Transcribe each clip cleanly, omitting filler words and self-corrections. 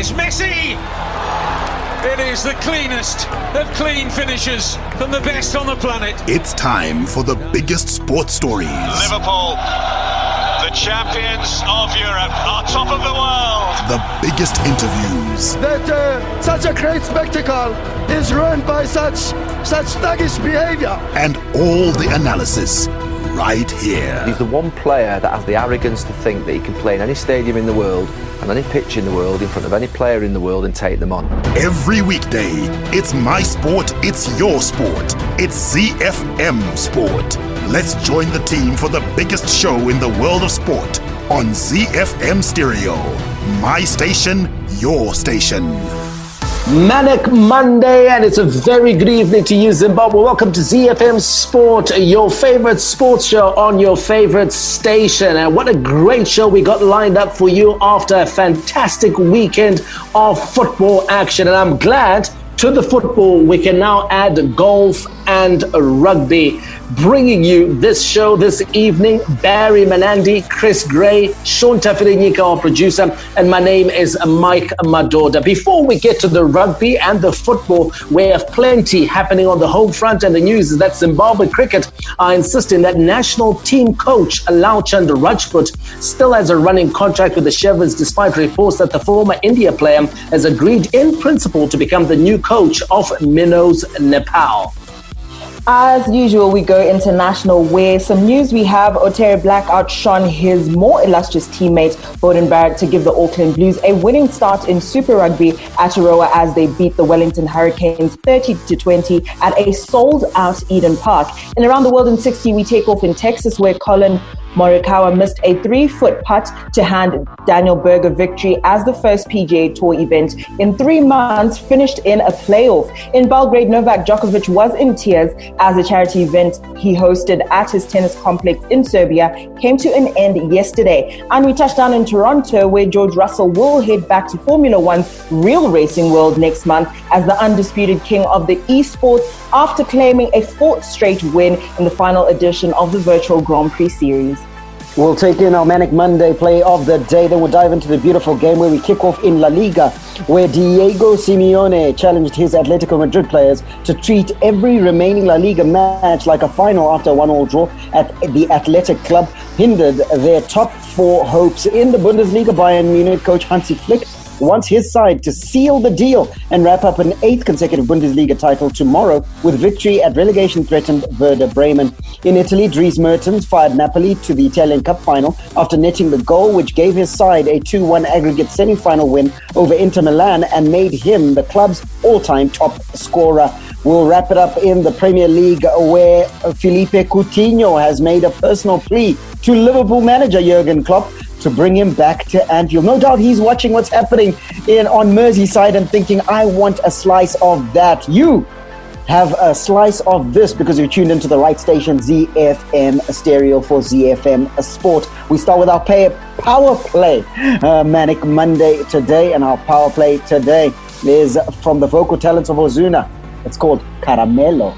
It's Messi! It is the cleanest of clean finishes from the best on the planet. It's time for the biggest sports stories. Liverpool, the champions of Europe, are top of the world. The biggest interviews. That such a great spectacle is ruined by such thuggish behavior. And all the analysis right here. He's the one player that has the arrogance to think that he can play in any stadium in the world and any pitch in the world in front of any player in the world and take them on. Every weekday, it's my sport, it's your sport. It's ZiFM Sport. Let's join the team for the biggest show in the world of sport on ZiFM Stereo. My station, your station. Manic Monday, and it's a very good evening to you, Zimbabwe. Welcome to ZiFM Sport, your favorite sports show on your favorite station. And what a great show we got lined up for you after a fantastic weekend of football action. And I'm glad to the football we can now add golf and rugby. Bringing you this show this evening, Barry Manandi, Chris Gray, Sean Tafirenyika, our producer, and my name is Mike Madoda. Before we get to the rugby and the football, we have plenty happening on the home front, and the news is that Zimbabwe cricket are insisting that national team coach Lalchand Rajput still has a running contract with the Chevrons, despite reports that the former India player has agreed in principle to become the new coach of Minnows, Nepal. As usual, we go international, where some news we have: Otere Black outshone his more illustrious teammate Bowden Barrett to give the Auckland Blues a winning start in Super Rugby at Aroa as they beat the Wellington Hurricanes 30-20 at a sold-out Eden Park. And around the world in 60, we take off in Texas, where Colin Morikawa missed a 3-foot putt to hand Daniel Berger victory as the first PGA Tour event in 3 months finished in a playoff. In Belgrade, Novak Djokovic was in tears as the charity event he hosted at his tennis complex in Serbia came to an end yesterday. And we touched down in Toronto, where George Russell will head back to Formula One's real racing world next month as the undisputed king of the esports, after claiming a 4th straight win in the final edition of the virtual Grand Prix series. We'll take in our Manic Monday play of the day. Then we'll dive into the beautiful game where we kick off in La Liga, where Diego Simeone challenged his Atletico Madrid players to treat every remaining La Liga match like a final after a 1-1 draw at the Athletic Club hindered their top 4 hopes. In the Bundesliga, Bayern Munich coach Hansi Flick wants his side to seal the deal and wrap up an 8th consecutive Bundesliga title tomorrow with victory at relegation-threatened Werder Bremen. In Italy, Dries Mertens fired Napoli to the Italian Cup final after netting the goal which gave his side a 2-1 aggregate semi-final win over Inter Milan and made him the club's all-time top scorer. We'll wrap it up in the Premier League, where Felipe Coutinho has made a personal plea to Liverpool manager Jurgen Klopp to bring him back to Anfield. No doubt he's watching what's happening on Merseyside and thinking, I want a slice of that. You have a slice of this because you're tuned into the right station, ZiFM Stereo for ZiFM Sport. We start with our power play, Manic Monday today, and our power play today is from the vocal talents of Ozuna. It's called Caramelo.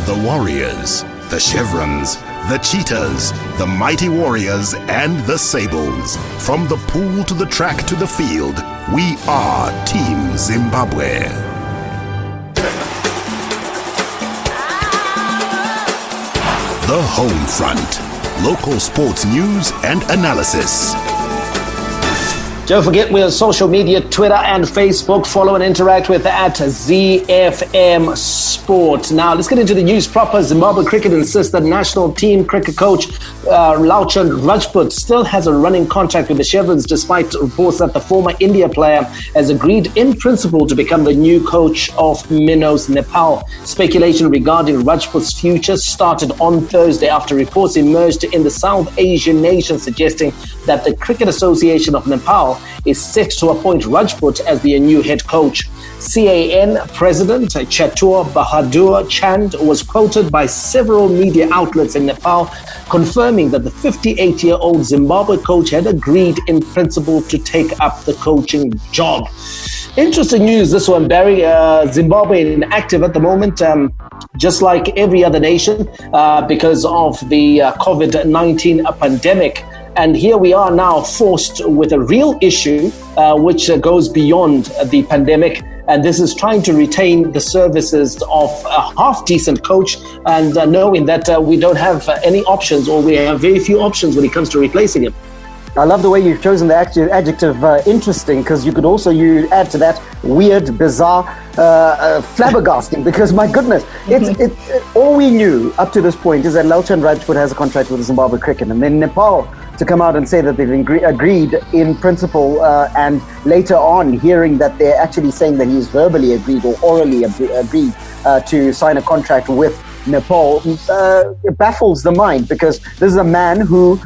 The Warriors, the Chevrons, the Cheetahs, the Mighty Warriors, and the Sables. From the pool to the track to the field, we are Team Zimbabwe. The Home Front. Local sports news and analysis. Don't forget, we're on social media, Twitter and Facebook. Follow and interact with at ZiFM Sport. Now, let's get into the news proper. Zimbabwe cricket insists that national team cricket coach Lalchand Rajput still has a running contract with the Chevrons, despite reports that the former India player has agreed in principle to become the new coach of Minnows, Nepal. Speculation regarding Rajput's future started on Thursday after reports emerged in the South Asian nation suggesting that the Cricket Association of Nepal is set to appoint Rajput as the new head coach. CAN President Chatur Bahadur Chand was quoted by several media outlets in Nepal confirming that the 58-year-old Zimbabwe coach had agreed in principle to take up the coaching job. Interesting news, this one, Barry. Zimbabwe inactive at the moment, just like every other nation, because of the COVID-19 pandemic. And here we are now forced with a real issue which goes beyond the pandemic. And this is trying to retain the services of a half-decent coach and knowing that we don't have any options, or we have very few options when it comes to replacing him. I love the way you've chosen the adjective interesting, because you could also add to that weird, bizarre, flabbergasting, because my goodness, it's all we knew up to this point is that Lalchand Rajput has a contract with Zimbabwe Cricket, and then Nepal to come out and say that they've agreed in principle, and later on hearing that they're actually saying that he's verbally agreed or orally agreed to sign a contract with Nepal, it baffles the mind, because this is a man who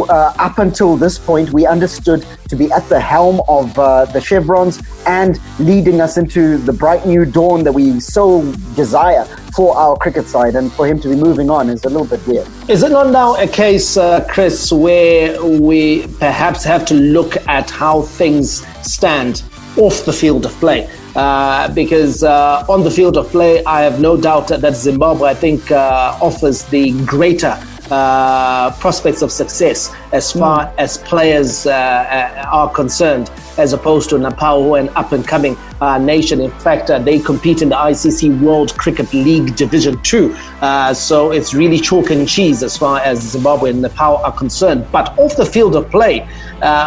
up until this point we understood to be at the helm of the Chevrons and leading us into the bright new dawn that we so desire for our cricket side, and for him to be moving on is a little bit weird. Is it not now a case, Chris, where we perhaps have to look at how things stand off the field of play? Because on the field of play, I have no doubt that Zimbabwe, I think, offers the greater prospects of success as far as players are concerned, as opposed to Nepal, who are an up-and-coming nation. In fact, they compete in the ICC World Cricket League Division 2. So it's really chalk and cheese as far as Zimbabwe and Nepal are concerned. But off the field of play,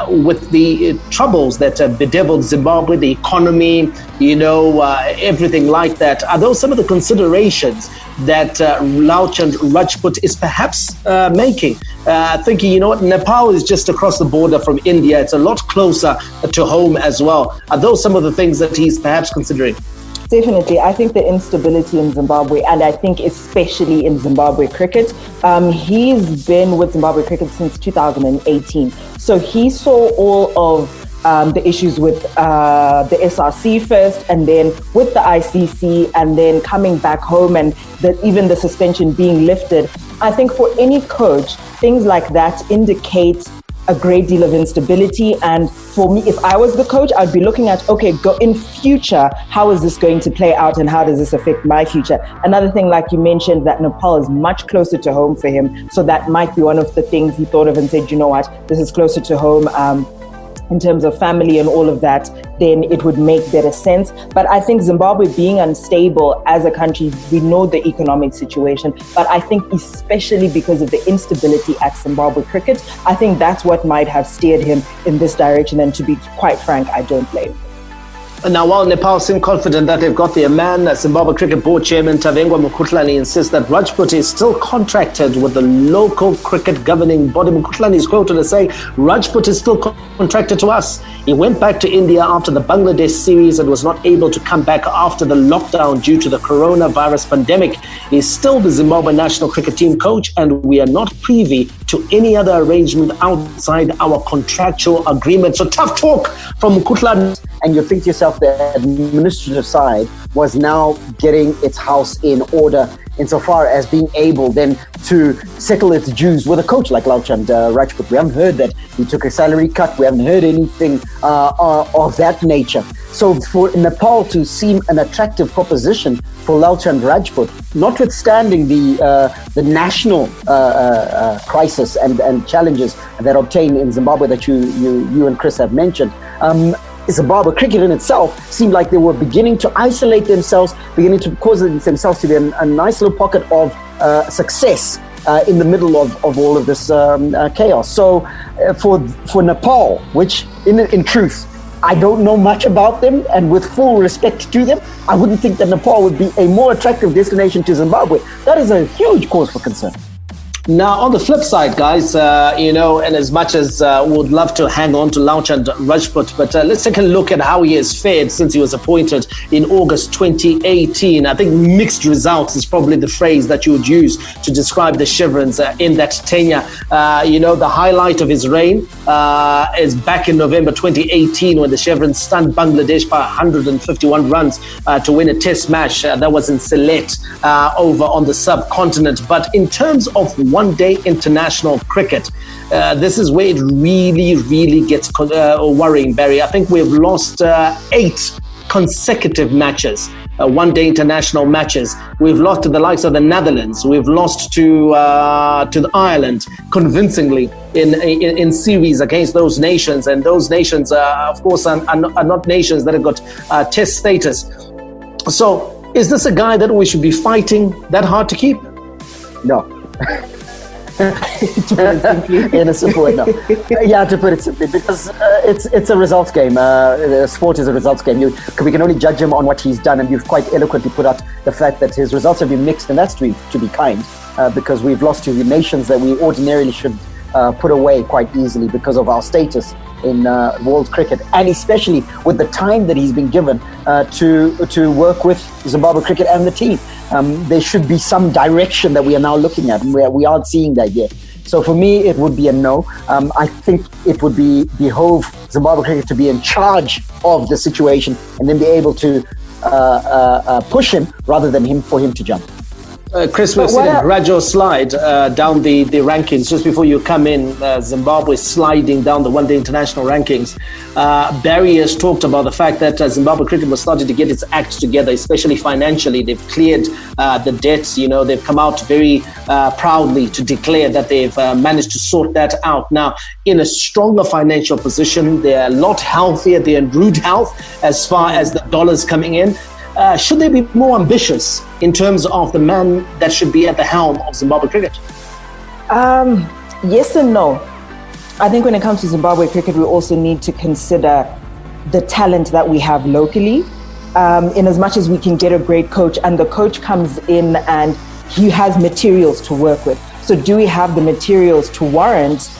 with the troubles that bedeviled Zimbabwe, the economy, everything like that, are those some of the considerations that Lalchand Rajput is perhaps making? Thinking, Nepal is just across the border from India. It's a lot closer to home as well. Are those some of the things that he's perhaps considering? Definitely. I think the instability in Zimbabwe, and I think especially in Zimbabwe cricket, he's been with Zimbabwe cricket since 2018. So he saw all of the issues with the SRC first, and then with the ICC, and then coming back home, and even the suspension being lifted. I think for any coach, things like that indicate a great deal of instability. And for me, if I was the coach, I'd be looking at, okay, go in future, how is this going to play out and how does this affect my future? Another thing, like you mentioned, that Nepal is much closer to home for him. So that might be one of the things he thought of and said, you know what, this is closer to home. In terms of family and all of that, then it would make better sense. But I think Zimbabwe being unstable as a country, we know the economic situation, but I think especially because of the instability at Zimbabwe cricket, I think that's what might have steered him in this direction. And to be quite frank, I don't blame him. Now, while Nepal seem confident that they've got their man, Zimbabwe Cricket Board Chairman Tavengwa Mukhuhlane insists that Rajput is still contracted with the local cricket governing body. Mukhuhlane is quoted as saying, Rajput is still contracted to us. He went back to India after the Bangladesh series and was not able to come back after the lockdown due to the coronavirus pandemic. He is still the Zimbabwe national cricket team coach, and we are not privy to any other arrangement outside our contractual agreement. So tough talk from Mukhuhlane. And you think to yourself, the administrative side was now getting its house in order insofar as being able then to settle its dues with a coach like Lalchand Rajput. We haven't heard that he took a salary cut. We haven't heard anything of that nature. So for Nepal to seem an attractive proposition for Lalchand Rajput, notwithstanding the national crisis and challenges that obtain in Zimbabwe that you and Chris have mentioned, Zimbabwe cricket in itself seemed like they were beginning to isolate themselves, beginning to cause themselves to be a nice little pocket of success in the middle of all of this chaos. So for Nepal, which in truth, I don't know much about them, and with full respect to them, I wouldn't think that Nepal would be a more attractive destination to Zimbabwe. That is a huge cause for concern. Now, on the flip side, guys, and as much as we would love to hang on to Lalchand Rajput, but let's take a look at how he has fared since he was appointed in August 2018. I think mixed results is probably the phrase that you would use to describe the Chevrons in that tenure. The highlight of his reign is back in November 2018 when the Chevrons stunned Bangladesh by 151 runs to win a test match. That was in Sylhet over on the subcontinent. But in terms of one-day international cricket, this is where it really gets worrying, Barry. I think we've lost 8 consecutive matches one-day international matches. We've lost to the likes of the Netherlands. We've lost to the Ireland convincingly in series against those nations, and those nations, of course, are not nations that have got test status. So, is this a guy that we should be fighting that hard to keep? No. In a simple way, no. Yeah, to put it simply, because it's a results game. Sport is a results game. We can only judge him on what he's done, and you've quite eloquently put out the fact that his results have been mixed, and that's to be kind, because we've lost to the nations that we ordinarily should put away quite easily because of our status in world cricket, and especially with the time that he's been given to work with Zimbabwe cricket and the team. There should be some direction that we are now looking at, and we aren't seeing that yet. So for me, it would be a no. I think it would behove Zimbabwe cricket to be in charge of the situation and then be able to push him rather than for him to jump. Chris, we've seen a gradual slide down the rankings. Just before you come in, Zimbabwe sliding down the one-day international rankings. Barry has talked about the fact that Zimbabwe cricket was starting to get its act together, especially financially. They've cleared the debts. They've come out very proudly to declare that they've managed to sort that out. Now, in a stronger financial position, they're a lot healthier. They're in rude health as far as the dollars coming in. Should they be more ambitious in terms of the man that should be at the helm of Zimbabwe cricket? Yes and no. I think when it comes to Zimbabwe cricket, we also need to consider the talent that we have locally. In as much as we can get a great coach, and the coach comes in and he has materials to work with. So do we have the materials to warrant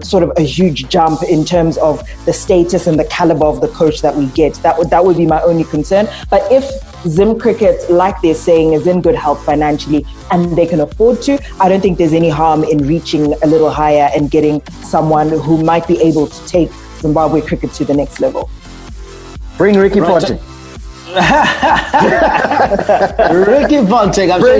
sort of a huge jump in terms of the status and the caliber of the coach that we get? That would be my only concern. But if Zim cricket, like they're saying, is in good health financially and they can afford to, I don't think there's any harm in reaching a little higher and getting someone who might be able to take Zimbabwe cricket to the next level. Bring Ricky Ponting. Ricky Ponting, I'm sure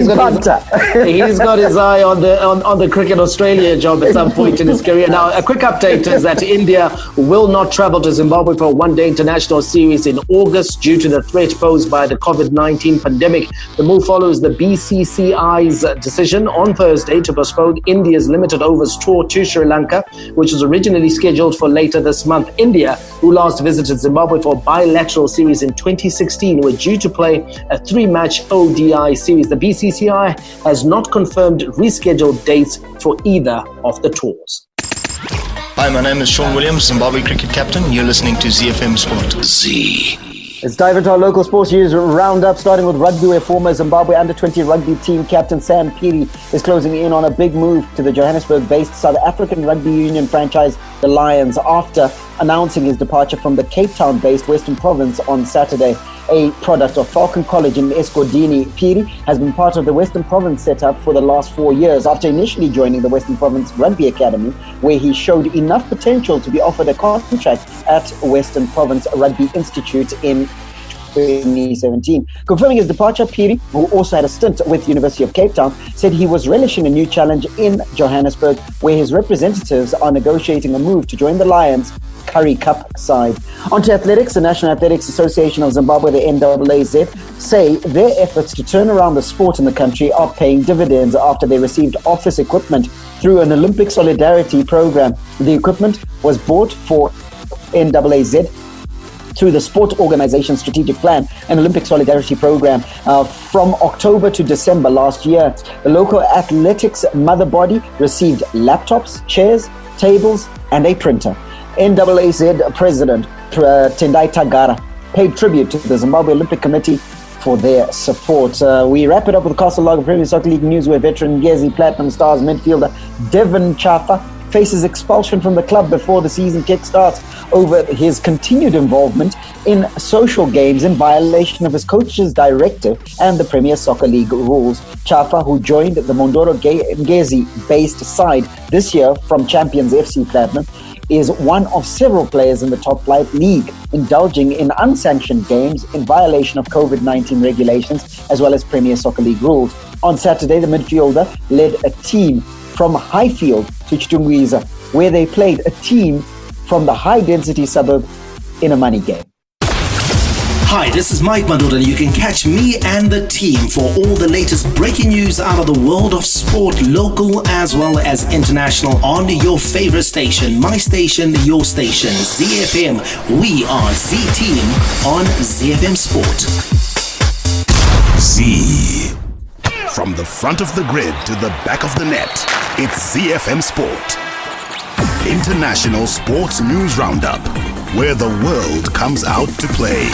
he's got his eye on the Cricket Australia job at some point in his career. Now, a quick update is that India will not travel to Zimbabwe for a one-day international series in August due to the threat posed by the COVID-19 pandemic. The move follows the BCCI's decision on Thursday to postpone India's limited overs tour to Sri Lanka, which was originally scheduled for later this month. India, who last visited Zimbabwe for a bilateral series in 2016, were due to play a 3-match ODI series. The BCCI has not confirmed rescheduled dates for either of the tours. Hi, my name is Sean Williams, Zimbabwe cricket captain. You're listening to ZiFM Sport. Z. Let's dive into our local sports news roundup, starting with rugby, where former Zimbabwe under-20 rugby team captain Sam Phiri is closing in on a big move to the Johannesburg-based South African rugby union franchise, the Lions, after announcing his departure from the Cape Town-based Western Province on Saturday. A product of Falcon College in Eskodini, Phiri has been part of the Western Province setup for the last 4 years, after initially joining the Western Province Rugby Academy, where he showed enough potential to be offered a contract at Western Province Rugby Institute in 2017. Confirming his departure, Phiri, who also had a stint with University of Cape Town, said he was relishing a new challenge in Johannesburg, where his representatives are negotiating a move to join the Lions Currie Cup side. Onto athletics, the National Athletics Association of Zimbabwe, the NAAZ, say their efforts to turn around the sport in the country are paying dividends after they received office equipment through an Olympic Solidarity program. The equipment was bought for NAAZ through the Sport Organization Strategic Plan and Olympic Solidarity Program from October to December last year. The local athletics mother body received laptops, chairs, tables, and a printer. NAAZ President Tendai Tagara paid tribute to the Zimbabwe Olympic Committee for their support. We wrap it up with Castle Log of Premier Soccer League news, where veteran Ngezi Platinum Stars midfielder Devon Chafa faces expulsion from the club before the season kick-starts over his continued involvement in social games in violation of his coach's directive and the Premier Soccer League rules. Chafa, who joined the Mondoro Ngezi-based side this year from Champions FC Platinum, is one of several players in the top flight league indulging in unsanctioned games in violation of COVID-19 regulations as well as Premier Soccer League rules. On Saturday, the midfielder led a team from Highfield to Chitungwiza, where they played a team from the high-density suburb in a money game. Hi, this is Mike Madoda, and you can catch me and the team for all the latest breaking news out of the world of sport, local as well as international, on your favorite station, my station, your station, ZiFM. We are Z-Team on ZiFM Sport. Z. From the front of the grid to the back of the net, it's ZiFM Sport. International Sports News Roundup, where the world comes out to play.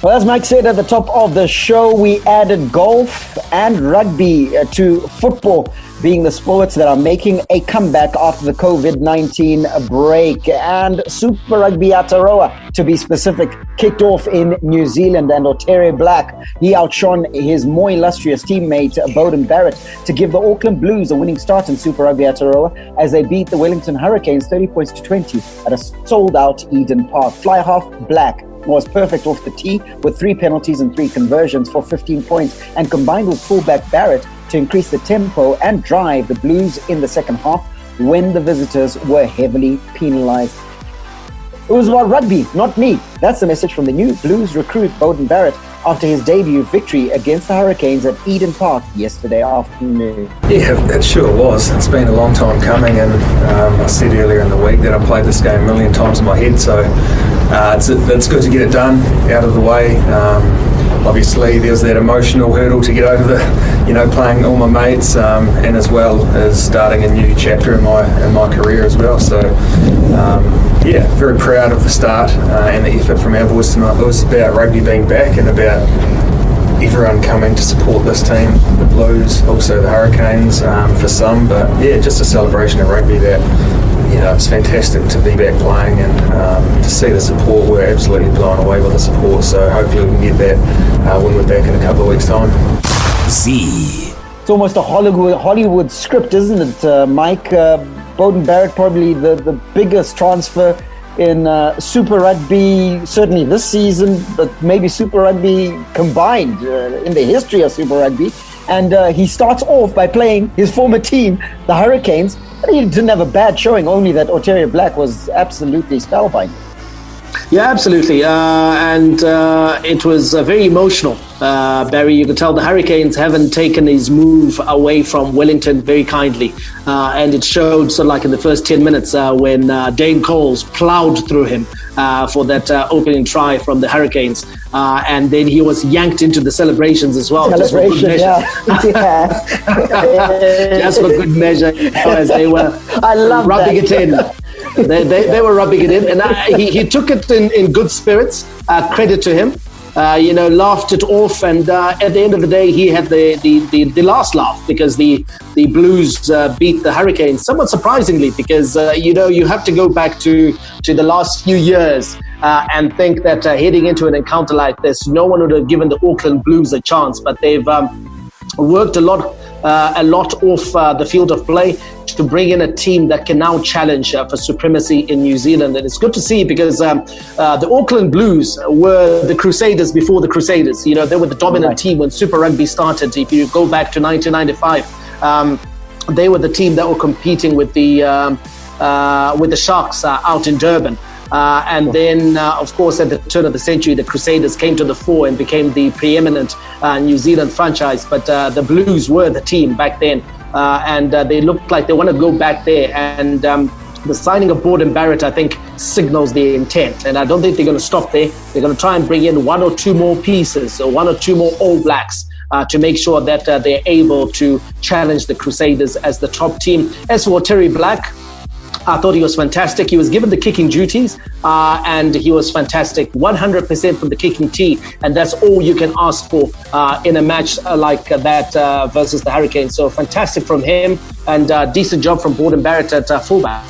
Well, as Mike said at the top of the show, we added golf and rugby to football, being the sports that are making a comeback after the COVID-19 break. And Super Rugby Aotearoa, to be specific, kicked off in New Zealand, and Otere Black, he outshone his more illustrious teammate Beauden Barrett to give the Auckland Blues a winning start in Super Rugby Aotearoa as they beat the Wellington Hurricanes 30 points to 20 at a sold-out Eden Park. Fly half Black was perfect off the tee with 3 penalties and 3 conversions for 15 points, and combined with fullback Barrett to increase the tempo and drive the Blues in the second half when the visitors were heavily penalised. It was about rugby, not me. That's the message from the new Blues recruit Beauden Barrett after his debut victory against the Hurricanes at Eden Park yesterday afternoon. Yeah, it sure was. It's been a long time coming, and I said earlier in the week that I played this game a million times in my head, so it's good to get it done, out of the way. Obviously there's that emotional hurdle to get over, playing all my mates, and as well as starting a new chapter in my career as well. So very proud of the start and the effort from our boys tonight. It was about rugby being back and about everyone coming to support this team, the Blues, also the Hurricanes for some, but just a celebration of rugby that it's fantastic to be back playing, and to see the support. We're absolutely blown away with the support, so hopefully we can get that when we're back in a couple of weeks' time. Z. It's almost a Hollywood script, isn't it, Mike? Beauden Barrett, probably the biggest transfer in Super Rugby, certainly this season, but maybe Super Rugby combined in the history of Super Rugby. And he starts off by playing his former team, the Hurricanes. He didn't have a bad showing, only that Otere Black was absolutely spellbinding. Yeah, absolutely. And it was very emotional. Barry, you could tell the Hurricanes haven't taken his move away from Wellington very kindly. And it showed, like in the first 10 minutes when Dane Coles ploughed through him for that opening try from the Hurricanes. And then he was yanked into the celebrations as well. Just for good measure. Just for good measure, as they were rubbing it in. They were rubbing it in, and he took it in good spirits. Credit to him. Laughed it off, and at the end of the day, he had the last laugh, because the Blues beat the Hurricanes somewhat surprisingly, because you have to go back to the last few years and think that heading into an encounter like this, no one would have given the Auckland Blues a chance, but they've worked a lot off the field of play to bring in a team that can now challenge for supremacy in New Zealand. And it's good to see, because the Auckland Blues were the Crusaders before the Crusaders. They were the dominant team when Super Rugby started. If you go back to 1995, they were the team that were competing with the Sharks out in Durban. And then, of course, at the turn of the century, the Crusaders came to the fore and became the preeminent New Zealand franchise. But the Blues were the team back then, and they looked like they want to go back there. And the signing of Beauden Barrett, I think, signals the intent. And I don't think they're going to stop there. They're going to try and bring in 1 or 2 more pieces, or 1 or 2 more All Blacks, to make sure that they're able to challenge the Crusaders as the top team. As for Otere Black, I thought he was fantastic. He was given the kicking duties, and he was fantastic, 100% from the kicking tee, and that's all you can ask for in a match like that versus the Hurricanes. So fantastic from him, and decent job from Beauden Barrett at fullback.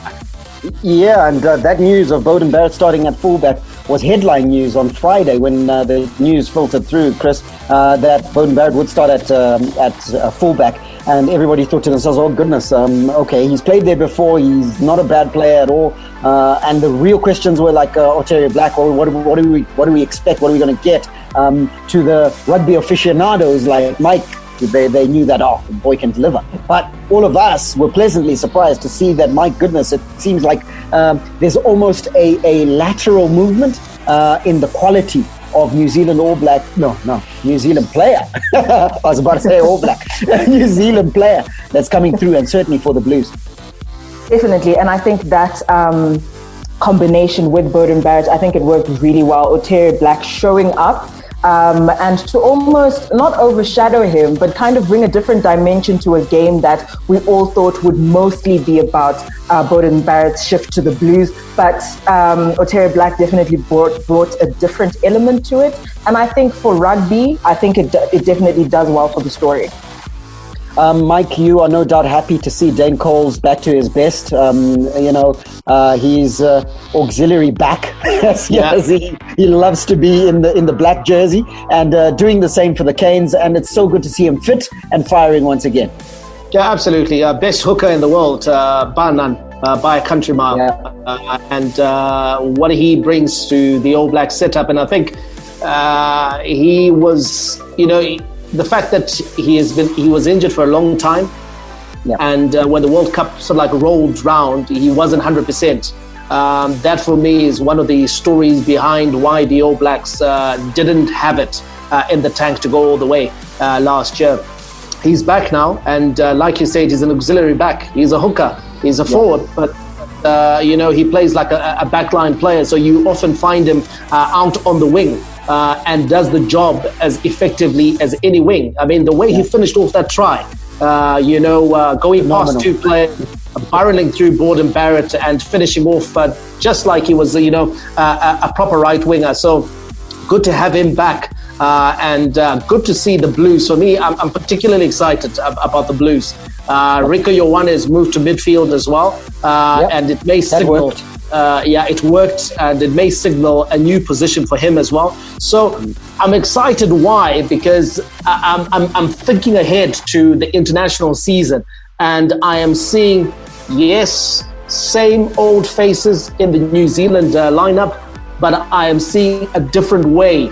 Yeah, and that news of Beauden Barrett starting at fullback was headline news on Friday when the news filtered through, Chris, that Beauden Barrett would start at fullback. And everybody thought to themselves, oh goodness, okay, he's played there before, he's not a bad player at all. And the real questions were like Otere Black, or what do we expect, what are we going to get? To the rugby aficionados like Mike, They knew that, the boy can deliver. But all of us were pleasantly surprised to see that, my goodness, it seems like there's almost a lateral movement in the quality of New Zealand New Zealand player. I was about to say All Black. New Zealand player that's coming through, and certainly for the Blues. Definitely, and I think that combination with Beauden Barrett, I think it worked really well. Otere Black showing up and to almost not overshadow him, but kind of bring a different dimension to a game that we all thought would mostly be about Beauden Barrett's shift to the Blues. But Otere Black definitely brought a different element to it. And I think for rugby, I think it definitely does well for the story. Mike, you are no doubt happy to see Dane Coles back to his best. He's auxiliary back, as he loves to be in the black jersey, and doing the same for the Canes. And it's so good to see him fit and firing once again. Yeah, absolutely. Best hooker in the world, bar none, by a country mile. And what he brings to the All Black setup. And I think he was, the fact that he was injured for a long time, and when the World Cup sort of like rolled round, he wasn't 100%. That for me is one of the stories behind why the All Blacks didn't have it in the tank to go all the way last year. He's back now, and like you said, he's an auxiliary back. He's a hooker. He's a forward, but he plays like a backline player. So you often find him out on the wing. And does the job as effectively as any wing. I mean, the way he finished off that try, going past two players, barreling through Beauden Barrett and finishing off just like he was, a proper right winger. So good to have him back, and good to see the Blues. For me, I'm particularly excited about the Blues. Rieko Ioane has moved to midfield as well, and it may signal. It worked, and it may signal a new position for him as well. So I'm excited. Why? Because I'm thinking ahead to the international season, and I am seeing, same old faces in the New Zealand lineup, but I am seeing a different way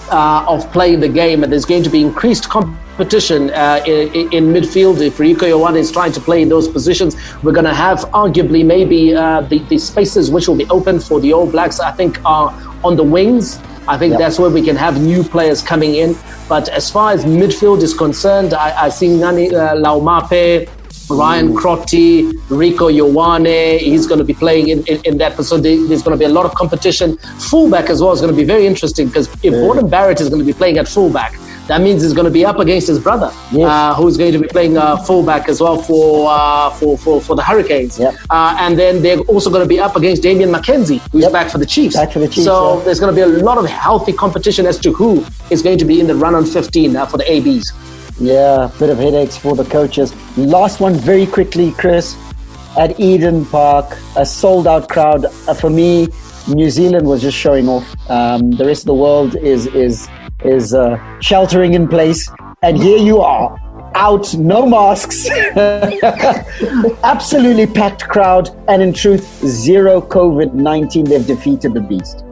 of playing the game, and there's going to be increased competition in midfield. If Rieko Ioane is trying to play in those positions, we're going to have arguably maybe the spaces which will be open for the All Blacks, I think, are on the wings. I think that's where we can have new players coming in. But as far as midfield is concerned, I see Ngani Laumape, Ryan Crotty, Rieko Ioane, he's going to be playing in that. So there's going to be a lot of competition. Fullback as well is going to be very interesting, because if Beauden Barrett is going to be playing at fullback, that means he's going to be up against his brother, who's going to be playing fullback as well for the Hurricanes. And then they're also going to be up against Damian McKenzie, who's back for the Chiefs. So there's going to be a lot of healthy competition as to who is going to be in the run on 15 for the ABs. Yeah, bit of headaches for the coaches. Last one very quickly, Chris. At Eden Park, a sold-out crowd. For me, New Zealand was just showing off. The rest of the world is sheltering in place. And here you are, out, no masks. Absolutely packed crowd. And in truth, zero COVID-19. They've defeated the beast.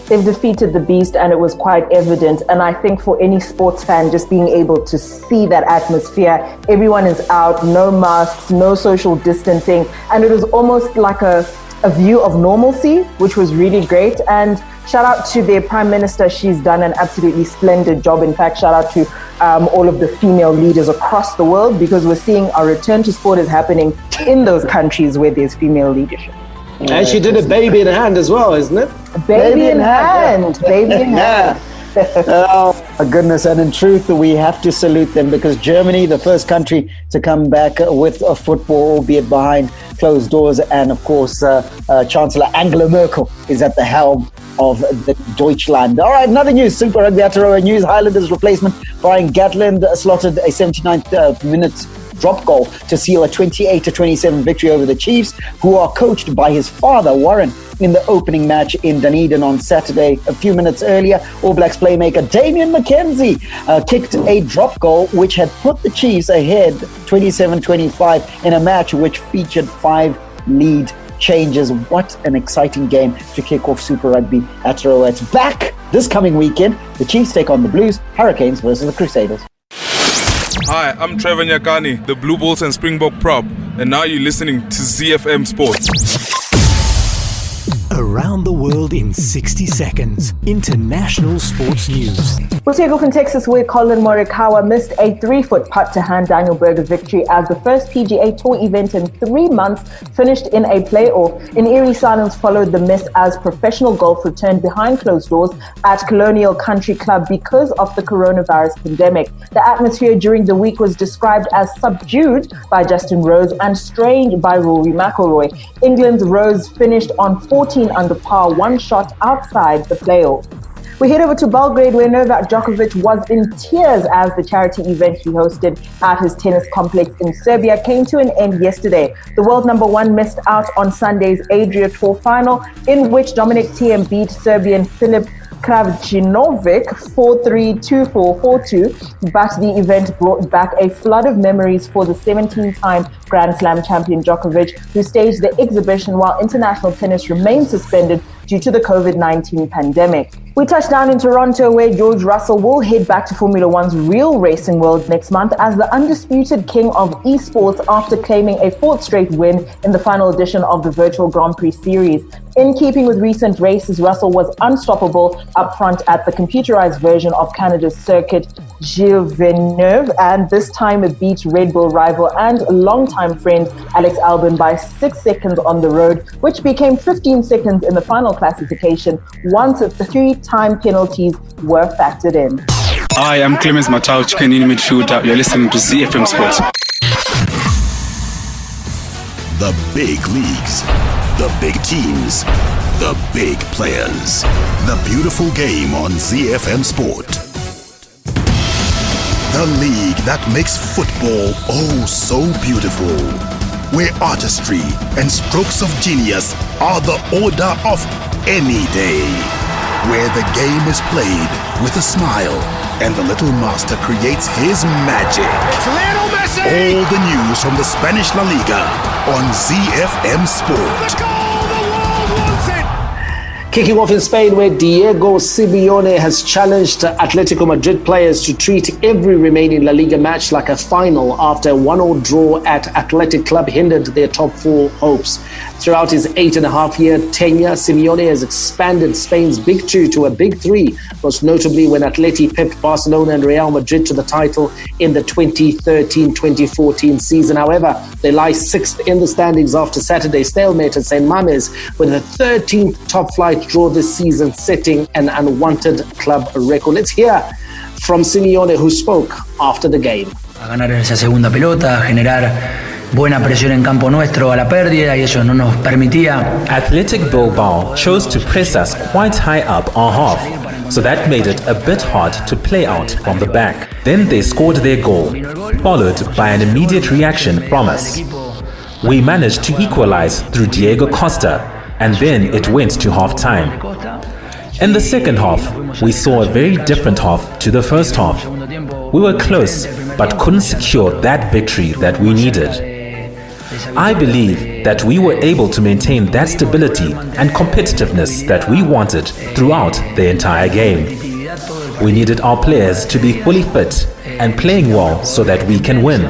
They've defeated the beast, and it was quite evident. And I think for any sports fan, just being able to see that atmosphere, everyone is out, no masks, no social distancing, and it was almost like a view of normalcy, which was really great. And shout out to their Prime Minister. She's done an absolutely splendid job. In fact, shout out to all of the female leaders across the world, because we're seeing our return to sport is happening in those countries where there's female leadership. And she did a baby in hand as well, isn't it? Baby in hand. Baby in hand. Oh my goodness. And in truth, we have to salute them, because Germany, the first country to come back with a football, albeit behind closed doors. And of course, Chancellor Angela Merkel is at the helm of the Deutschland. All right, another news, Super Rugby Aotearoa news. Highlanders replacement Brian Gatland slotted a 79th minute drop goal to seal a 28-27 victory over the Chiefs, who are coached by his father, Warren, in the opening match in Dunedin on Saturday. A few minutes earlier, All Blacks playmaker Damian McKenzie kicked a drop goal which had put the Chiefs ahead 27-25 in a match which featured 5 lead changes. What an exciting game to kick off Super Rugby Aotearoa. It's back this coming weekend. The Chiefs take on the Blues, Hurricanes versus the Crusaders. Hi, I'm Trevor Nyakani, the Blue Bulls and Springbok prop, and now you're listening to ZiFM Sport. Around the world in 60 seconds. International sports news. We'll take off in Texas where Colin Morikawa missed a 3-foot putt to hand Daniel Berger victory as the first PGA Tour event in 3 months finished in a playoff. An eerie silence followed the miss as professional golf returned behind closed doors at Colonial Country Club because of the coronavirus pandemic. The atmosphere during the week was described as subdued by Justin Rose and strained by Rory McIlroy. England's Rose finished on 14 under par, one shot outside the playoff. We head over to Belgrade where Novak Djokovic was in tears as the charity event he hosted at his tennis complex in Serbia came to an end yesterday. The world number one missed out on Sunday's Adria Tour final in which Dominic Thiem beat Serbian Filip Krajinovic 4-3, 2-4, 4-2, but the event brought back a flood of memories for the 17-time Grand Slam champion Djokovic, who staged the exhibition while international tennis remained suspended due to the COVID-19 pandemic. We touch down in Toronto where George Russell will head back to Formula One's real racing world next month as the undisputed king of esports after claiming a 4th straight win in the final edition of the Virtual Grand Prix series. In keeping with recent races, Russell was unstoppable up front at the computerized version of Canada's circuit, Gilles Villeneuve, and this time it beat Red Bull rival and longtime friend Alex Albon by 6 seconds on the road, which became 15 seconds in the final classification once the 3-time penalties were factored in. Hi, I'm Clemens Matau, chicken in midfielder. You're listening to ZiFM Sport. The big leagues, the big teams, the big players. The beautiful game on ZiFM Sport. The league that makes football oh so beautiful. Where artistry and strokes of genius are the order of any day. Where the game is played with a smile and the little master creates his magic. It's Lionel Messi! All the news from the Spanish La Liga on ZiFM Sport. The goal the world wants it! Kicking off in Spain, where Diego Simeone has challenged Atletico Madrid players to treat every remaining La Liga match like a final after a 1-1 draw at Athletic Club hindered their top 4 hopes. Throughout his 8.5-year tenure, Simeone has expanded Spain's Big Two to a Big Three, most notably when Atleti pipped Barcelona and Real Madrid to the title in the 2013-2014 season. However, they lie 6th in the standings after Saturday's stalemate at St. Mamés, with a 13th top-flight draw this season, setting an unwanted club record. Let's hear from Simeone, who spoke after the game. A ganar esa segunda pelota, generar buena presión en campo nuestro a la pérdida y eso no nos permitía. Athletic Bilbao chose to press us quite high up our half, so that made it a bit hard to play out from the back. Then they scored their goal, followed by an immediate reaction from us. We managed to equalize through Diego Costa, and then it went to half-time. In the second half, we saw a very different half to the first half. We were close, but couldn't secure that victory that we needed. I believe that we were able to maintain that stability and competitiveness that we wanted throughout the entire game. We needed our players to be fully fit and playing well so that we can win.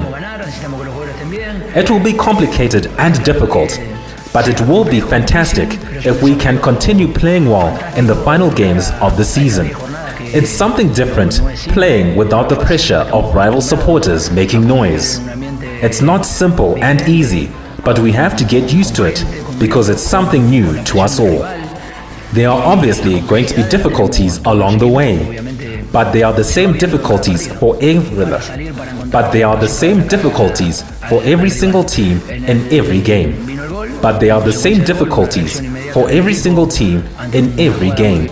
It will be complicated and difficult, but it will be fantastic if we can continue playing well in the final games of the season. It's something different playing without the pressure of rival supporters making noise. It's not simple and easy, but we have to get used to it because it's something new to us all. There are obviously going to be difficulties along the way, but they are the same difficulties for every single team in every game. But they are the same difficulties for every single team in every game.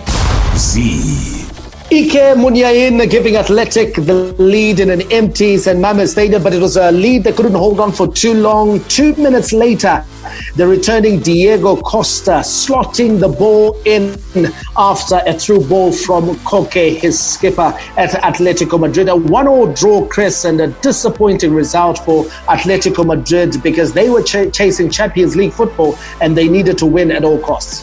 Ike Munyain giving Athletic the lead in an empty St. Mamés Stadium, but it was a lead they couldn't hold on for too long. 2 minutes later, the returning Diego Costa slotting the ball in after a through ball from Koke, his skipper at Atletico Madrid. A 1-1 draw, Chris, and a disappointing result for Atletico Madrid because they were chasing Champions League football and they needed to win at all costs.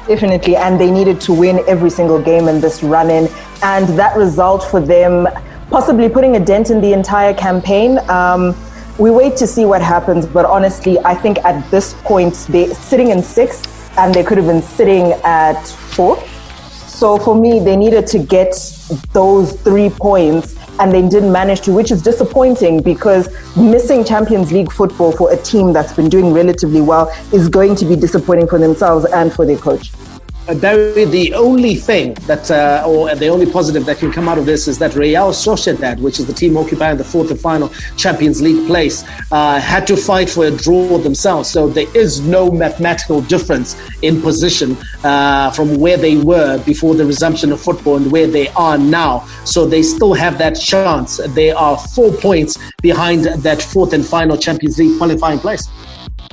Definitely, and they needed to win every single game in this run-in, and that result for them possibly putting a dent in the entire campaign. We wait to see what happens, but honestly, I think at this point, they're sitting in 6th and they could have been sitting at 4th. So for me, they needed to get those 3 points and they didn't manage to, which is disappointing because missing Champions League football for a team that's been doing relatively well is going to be disappointing for themselves and for their coach. Barry, the only thing that, or the only positive that can come out of this is that Real Sociedad, which is the team occupying the 4th and final Champions League place, had to fight for a draw themselves. So there is no mathematical difference in position from where they were before the resumption of football and where they are now. So they still have that chance. They are 4 points behind that 4th and final Champions League qualifying place.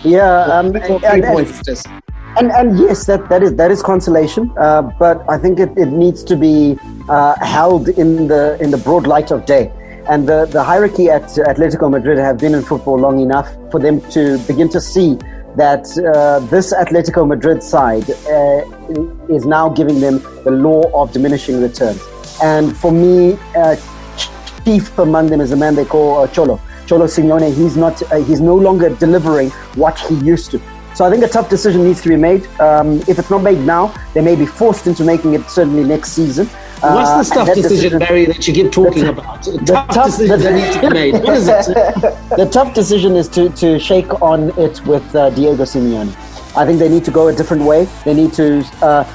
Yeah, 3 points it is. And yes, that is consolation, but I think it needs to be held in the broad light of day. And the hierarchy at Atletico Madrid have been in football long enough for them to begin to see that this Atletico Madrid side is now giving them the law of diminishing returns. And for me, chief among them is the man they call Cholo Simeone. He's no longer delivering what he used to. So I think a tough decision needs to be made. If it's not made now, they may be forced into making it certainly next season. What's the tough decision, Barry, that you keep talking about? The tough decision that needs to be made. What is it? The tough decision is to shake on it with Diego Simeone. I think they need to go a different way. They need to,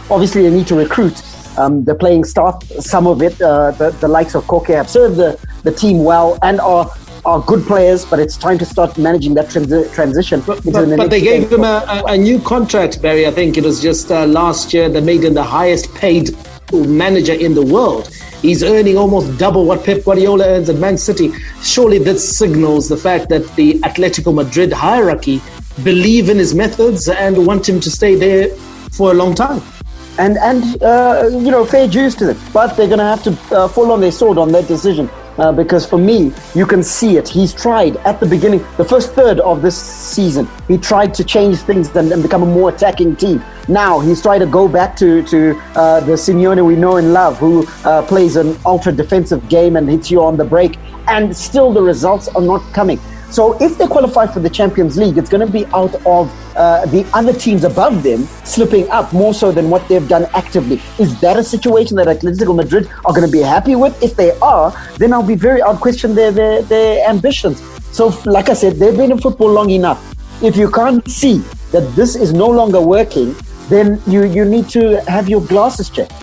obviously they need to recruit. The playing staff, some of it, the likes of Koke have served the team well and are good players, but it's time to start managing that transition. But they gave him a new contract, Barry. I think it was just last year that made him the highest paid manager in the world. He's earning almost double what Pep Guardiola earns at Man City. Surely this signals the fact that the Atletico Madrid hierarchy believe in his methods and want him to stay there for a long time. And fair dues to them. But they're going to have to fall on their sword on that decision. Because for me, you can see it. He's tried at the beginning, the first third of this season, he tried to change things and become a more attacking team. Now he's trying to go back to the Simeone we know and love, who plays an ultra defensive game and hits you on the break, and still the results are not coming. So if they qualify for the Champions League, it's going to be out of the other teams above them slipping up more so than what they've done actively. Is that a situation that Atletico Madrid are going to be happy with? If they are, then I'll question their ambitions. So like I said, they've been in football long enough. If you can't see that this is no longer working, then you need to have your glasses checked.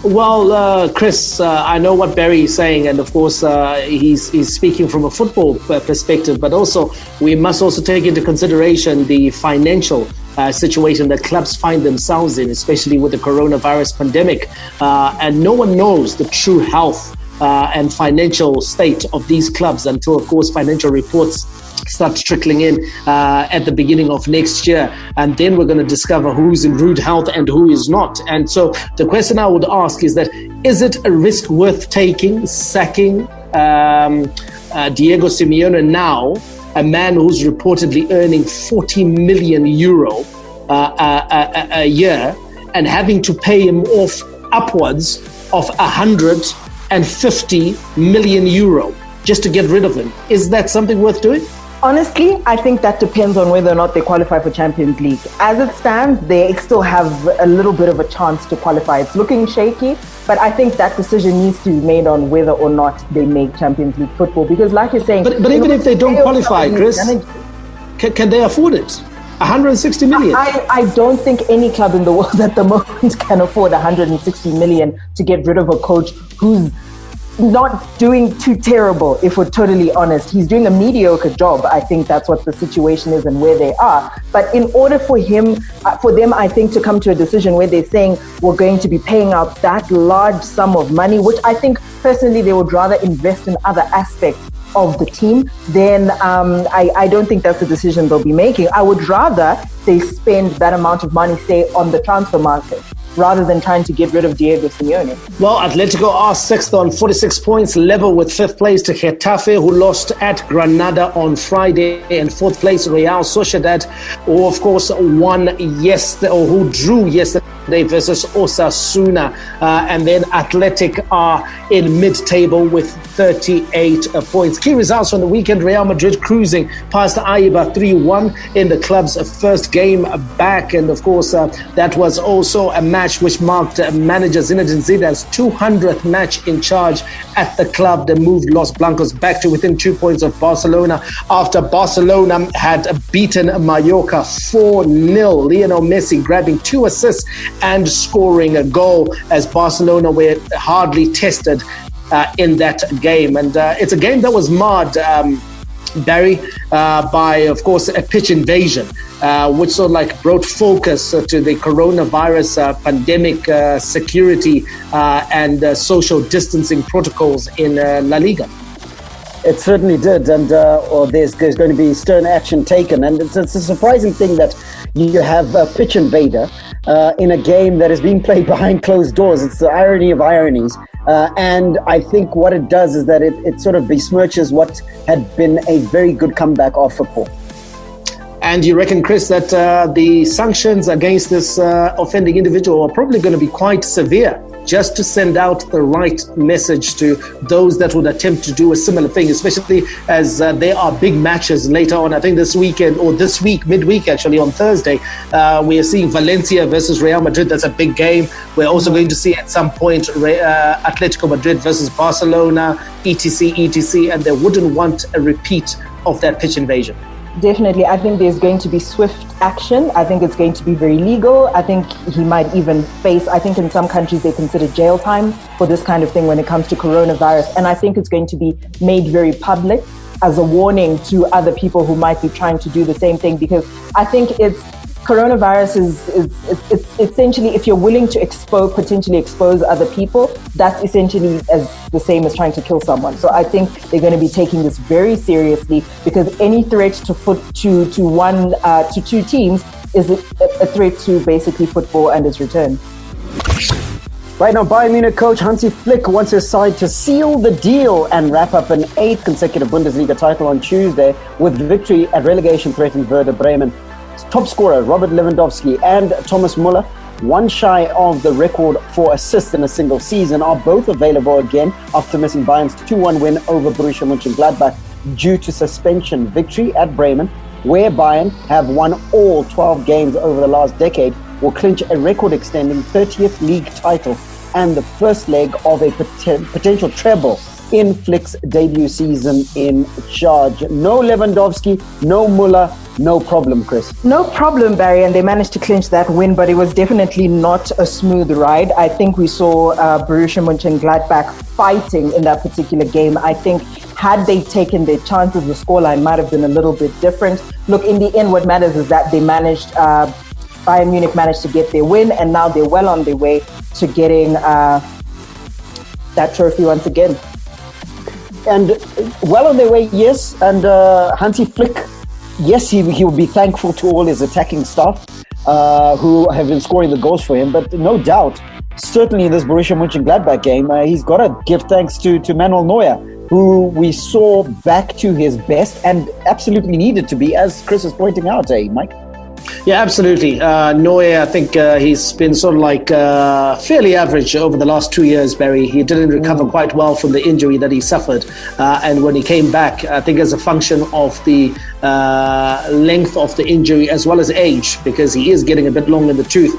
Well, Chris, I know what Barry is saying, and of course he's speaking from a football perspective, but also we must also take into consideration the financial situation that clubs find themselves in, especially with the coronavirus pandemic, and no one knows the true health and financial state of these clubs until, of course, financial reports start trickling in at the beginning of next year, and then we're going to discover who's in rude health and who is not. And so the question I would ask is that, is it a risk worth taking, sacking Diego Simeone now, a man who's reportedly earning 40 million euro a year, and having to pay him off upwards of 150 million euro just to get rid of him? Is that something worth doing? Honestly, I think that depends on whether or not they qualify for Champions League. As it stands, they still have a little bit of a chance to qualify. It's looking shaky, but I think that decision needs to be made on whether or not they make Champions League football. Because like you're saying... But even if they don't qualify, Chris, can they afford it? 160 million? I don't think any club in the world at the moment can afford 160 million to get rid of a coach who's not doing too terrible, if we're totally honest. He's doing a mediocre job. I think that's what the situation is and where they are. But in order for them, I think, to come to a decision where they're saying we're going to be paying out that large sum of money, which I think personally they would rather invest in other aspects of the team, then I don't think that's the decision they'll be making. I would rather they spend that amount of money, say, on the transfer market. rather than trying to get rid of Diego Simeone. Well, Atletico are 6th on 46 points, level with 5th place to Getafe, who lost at Granada on Friday, and 4th place Real Sociedad, who of course who drew yesterday versus Osasuna, and then Athletic are in mid-table with 38 points. Key results from the weekend: Real Madrid cruising past Eibar 3-1 in the club's first game back, and of course that was also a match which marked manager Zinedine Zidane's 200th match in charge at the club. They moved Los Blancos back to within 2 points of Barcelona after Barcelona had beaten Mallorca 4-0. Lionel Messi grabbing 2 assists and scoring a goal as Barcelona were hardly tested in that game. And it's a game that was marred, Barry, by, of course, a pitch invasion, which sort of like brought focus to the coronavirus pandemic security and social distancing protocols in La Liga. It certainly did, and there's going to be stern action taken. And it's a surprising thing that you have a pitch invader in a game that is being played behind closed doors. It's the irony of ironies. And I think what it does is that it sort of besmirches what had been a very good comeback of football. And you reckon, Chris, that the sanctions against this offending individual are probably going to be quite severe, just to send out the right message to those that would attempt to do a similar thing, especially as there are big matches later on. I think this weekend, or this week, midweek actually, on Thursday, we are seeing Valencia versus Real Madrid. That's a big game. We're also going to see at some point Atletico Madrid versus Barcelona, etc., and they wouldn't want a repeat of that pitch invasion. Definitely. I think there's going to be swift action. I think it's going to be very legal. I think he might even face, I think in some countries they consider jail time for this kind of thing when it comes to coronavirus. And I think it's going to be made very public as a warning to other people who might be trying to do the same thing, because I think coronavirus is essentially, if you're willing to potentially expose other people, that's essentially as the same as trying to kill someone. So I think they're going to be taking this very seriously, because any threat to two teams is a threat to basically football and its return. Right now, Bayern Munich coach Hansi Flick wants his side to seal the deal and wrap up an 8th consecutive Bundesliga title on Tuesday with victory at relegation-threatened Werder Bremen. Top scorer Robert Lewandowski and Thomas Muller, one shy of the record for assists in a single season, are both available again after missing Bayern's 2-1 win over Borussia Mönchengladbach due to suspension. Victory at Bremen, where Bayern have won all 12 games over the last decade, will clinch a record-extending 30th league title and the first leg of a potential treble in Flick's debut season in charge. No Lewandowski, no Muller, no problem, Chris. No problem, Barry, and they managed to clinch that win, but it was definitely not a smooth ride. I think we saw Borussia Mönchengladbach fighting in that particular game. I think had they taken their chances, the scoreline might have been a little bit different. Look, in the end, what matters is that they managed, Bayern Munich managed to get their win, and now they're well on their way to getting that trophy once again. And well on their way, yes. And Hansi Flick, yes, he will be thankful to all his attacking staff who have been scoring the goals for him. But no doubt, certainly in this Borussia Mönchengladbach game, he's got to give thanks to Manuel Neuer, who we saw back to his best and absolutely needed to be, as Chris is pointing out, Mike? Yeah, absolutely. Neuer, I think he's been sort of like fairly average over the last 2 years, Barry. He didn't recover quite well from the injury that he suffered. And when he came back, I think as a function of the length of the injury as well as age, because he is getting a bit long in the tooth,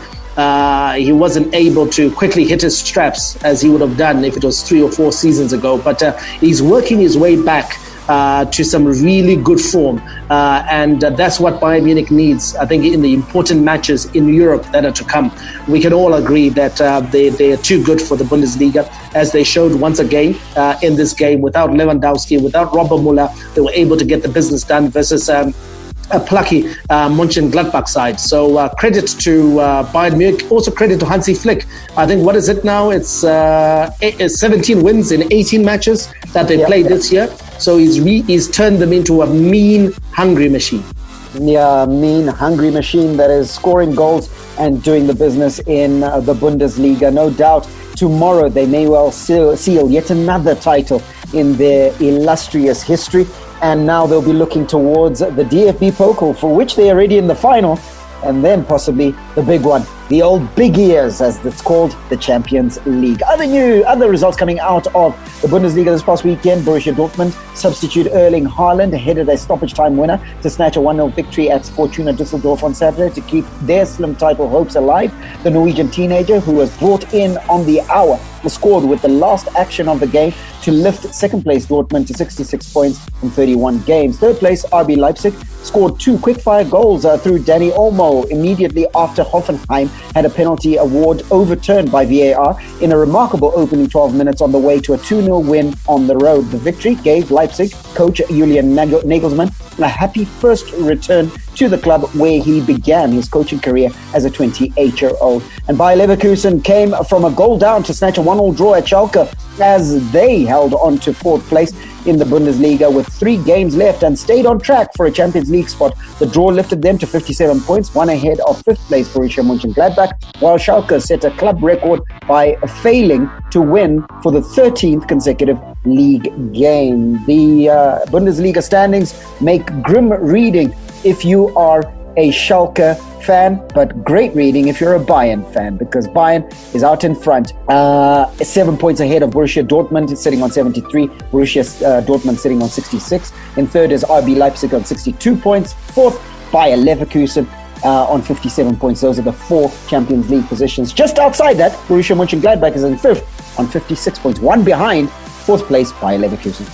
he wasn't able to quickly hit his straps as he would have done if it was 3 or 4 seasons ago. But he's working his way back to some really good form, and that's what Bayern Munich needs. I think in the important matches in Europe that are to come, we can all agree that they are too good for the Bundesliga, as they showed once again in this game. Without Lewandowski, without Robert Muller, they were able to get the business done versus a plucky Mönchengladbach side. So credit to Bayern Munich, also credit to Hansi Flick. I think, what is it now? It's 17 wins in 18 matches that they played this year. So he's turned them into a mean, hungry machine. mean, hungry machine that is scoring goals and doing the business in the Bundesliga. No doubt tomorrow they may well seal yet another title in their illustrious history. And now they'll be looking towards the DFB Pokal, for which they're already in the final, and then possibly the big one, the old big ears, as it's called, the Champions League. Other results coming out of the Bundesliga this past weekend: Borussia Dortmund substitute Erling Haaland headed a stoppage time winner to snatch a 1-0 victory at Fortuna Düsseldorf on Saturday to keep their slim title hopes alive. The Norwegian teenager, who was brought in on the hour, scored with the last action of the game to lift second place Dortmund to 66 points from 31 games. Third place RB Leipzig scored 2 quick-fire goals through Dani Olmo immediately after Hoffenheim had a penalty award overturned by VAR in a remarkable opening 12 minutes on the way to a 2-0 win on the road. The victory gave Leipzig coach Julian Nagelsmann a happy first return to the club, where he began his coaching career as a 28-year-old. And Bayer Leverkusen came from a goal down to snatch a 1-1 draw at Schalke as they held on to fourth place in the Bundesliga with 3 games left and stayed on track for a Champions League spot. The draw lifted them to 57 points, one ahead of 5th place Borussia Mönchengladbach, while Schalke set a club record by failing to win for the 13th consecutive league game. The Bundesliga standings make grim reading if you are a Schalke fan, but great reading if you're a Bayern fan, because Bayern is out in front, 7 points ahead of Borussia Dortmund, sitting on 73. Borussia Dortmund sitting on 66. In third is RB Leipzig on 62 points. Fourth, Bayer Leverkusen on 57 points. Those are the 4 Champions League positions. Just outside that, Borussia Mönchengladbach is in fifth on 56 points, one behind fourth place Bayer Leverkusen.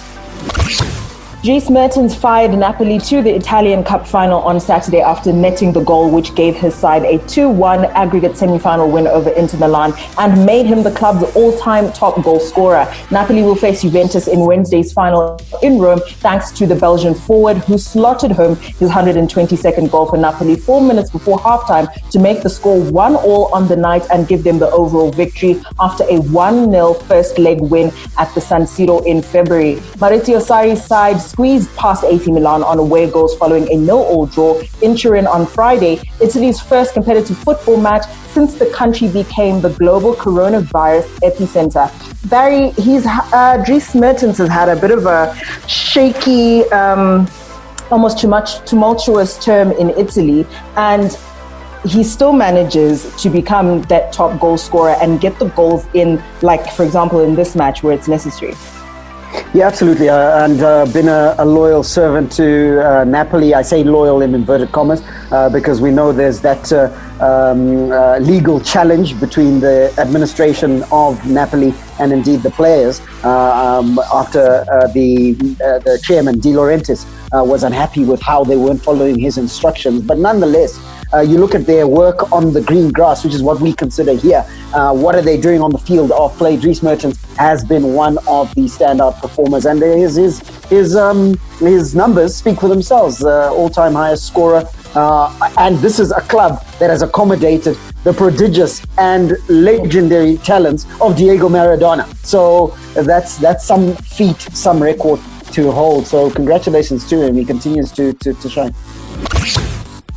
Dries Mertens fired Napoli to the Italian Cup final on Saturday after netting the goal, which gave his side a 2-1 aggregate semi-final win over Inter Milan and made him the club's all-time top goal scorer. Napoli will face Juventus in Wednesday's final in Rome, thanks to the Belgian forward who slotted home his 122nd goal for Napoli 4 minutes before halftime to make the score 1-1 on the night and give them the overall victory after a 1-0 first leg win at the San Siro in February. Maurizio Sarri's side squeezed past AC Milan on away goals following a 0-0 draw in Turin on Friday, Italy's first competitive football match since the country became the global coronavirus epicenter. Barry, Dries Mertens has had a bit of a shaky, almost too much tumultuous term in Italy, and he still manages to become that top goal scorer and get the goals in, like, for example, in this match where it's necessary. Yeah, absolutely. And been a loyal servant to Napoli. I say loyal in inverted commas because we know there's that legal challenge between the administration of Napoli and indeed the players after the chairman, De Laurentiis, was unhappy with how they weren't following his instructions. But nonetheless, you look at their work on the green grass, which is what we consider here. What are they doing on the field of play? Dries Mertens has been one of the standout performers, and his numbers speak for themselves. All-time highest scorer, and this is a club that has accommodated the prodigious and legendary talents of Diego Maradona. So that's some feat, some record to hold. So congratulations to him. He continues to shine.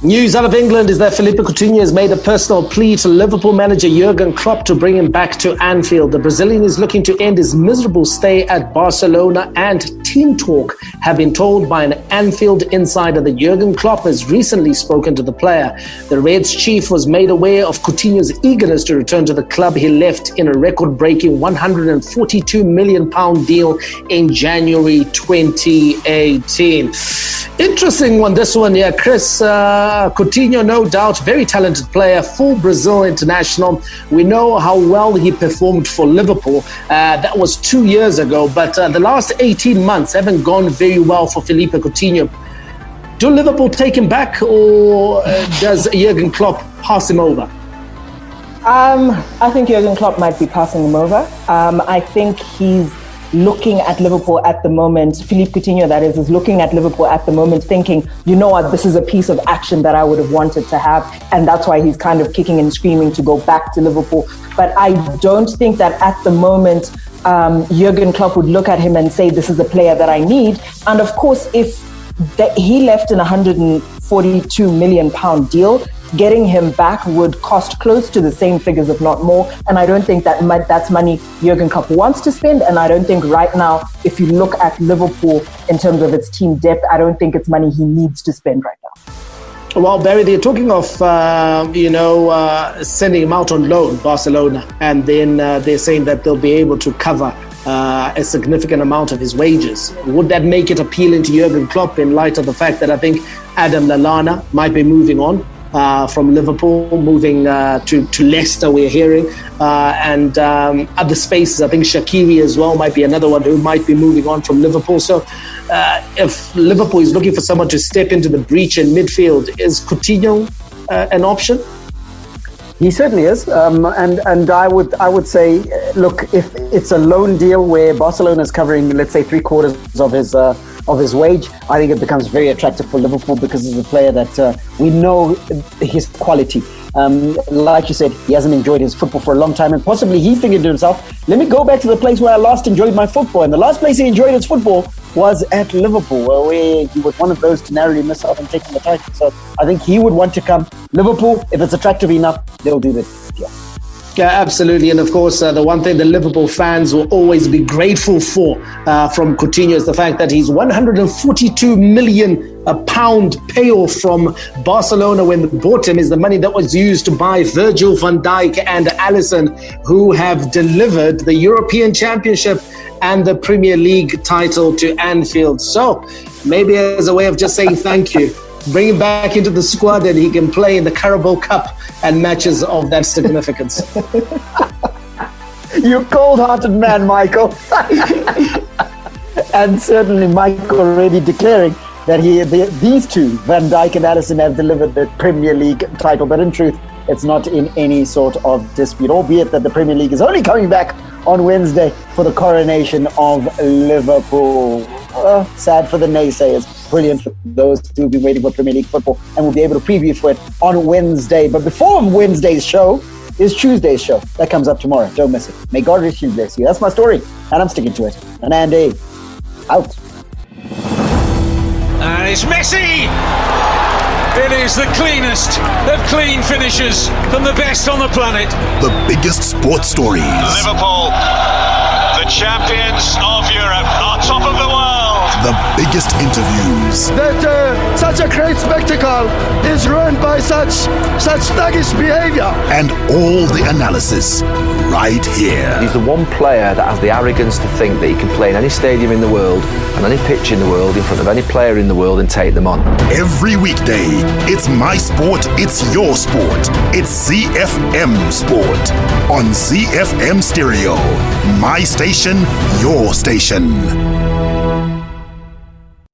News out of England is that Philippe Coutinho has made a personal plea to Liverpool manager Jurgen Klopp to bring him back to Anfield. The Brazilian is looking to end his miserable stay at Barcelona, and team talk have been told by an Anfield insider that Jurgen Klopp has recently spoken to the player. The Reds chief was made aware of Coutinho's eagerness to return to the club he left in a record-breaking £142 million deal in January 2018. Interesting one, this one, yeah, Chris. Coutinho, no doubt, very talented player, full Brazil international. We know how well he performed for Liverpool. That was 2 years ago, but the last 18 months haven't gone very well for Philippe Coutinho. Do Liverpool take him back, or does Jurgen Klopp pass him over? I think Jurgen Klopp might be passing him over. I think he's looking at Liverpool at the moment, Philippe Coutinho that is looking at Liverpool at the moment thinking, you know what, this is a piece of action that I would have wanted to have, and that's why he's kind of kicking and screaming to go back to Liverpool. But I don't think that at the moment Jurgen Klopp would look at him and say, this is a player that I need. And of course, if he left in £142 million deal. Getting him back would cost close to the same figures, if not more. And I don't think that's money Jurgen Klopp wants to spend. And I don't think right now, if you look at Liverpool in terms of its team depth, I don't think it's money he needs to spend right now. Well, Barry, they're talking of, sending him out on loan, Barcelona. And then they're saying that they'll be able to cover a significant amount of his wages. Would that make it appealing to Jurgen Klopp in light of the fact that I think Adam Lallana might be moving on from Liverpool, moving to Leicester, we're hearing, and other spaces? I think Shaqiri as well might be another one who might be moving on from Liverpool. So if Liverpool is looking for someone to step into the breach in midfield, is Coutinho an option? He certainly is, and I would say, look, if it's a loan deal where Barcelona is covering, let's say, 3/4 of his wage, I think it becomes very attractive for Liverpool because he's a player that we know his quality. Like you said, he hasn't enjoyed his football for a long time, and possibly he's thinking to himself, let me go back to the place where I last enjoyed my football. And the last place he enjoyed his football was at Liverpool, where he was one of those to narrowly miss out on taking the title. So I think he would want to come. Liverpool, if it's attractive enough, they'll do this deal. Yeah, absolutely. And of course, the one thing the Liverpool fans will always be grateful for from Coutinho is the fact that he's £142 million payoff from Barcelona when they bought him is the money that was used to buy Virgil van Dijk and Alisson, who have delivered the European Championship and the Premier League title to Anfield. So maybe as a way of just saying thank you, bring him back into the squad and he can play in the Carabao Cup and matches of that significance. You cold-hearted man, Michael. And certainly Michael already declaring that these two, Van Dijk and Alisson, have delivered the Premier League title. But in truth, it's not in any sort of dispute, albeit that the Premier League is only coming back on Wednesday for the coronation of Liverpool. Sad for the naysayers. Brilliant for those who've been waiting for Premier League football and will be able to preview for it on Wednesday. But before Wednesday's show is Tuesday's show. That comes up tomorrow. Don't miss it. May God richly bless you. That's my story, and I'm sticking to it. And Andy, out. And it's Messi! It is the cleanest of clean finishes from the best on the planet. The biggest sports stories. Liverpool, the champions of Europe, are top of the world. The biggest interviews. That such a great spectacle is ruined by such thuggish behavior. And all the analysis right here. He's the one player that has the arrogance to think that he can play in any stadium in the world and any pitch in the world in front of any player in the world and take them on. Every weekday, it's my sport, it's your sport. It's ZiFM Sport on ZiFM Stereo. My station, your station.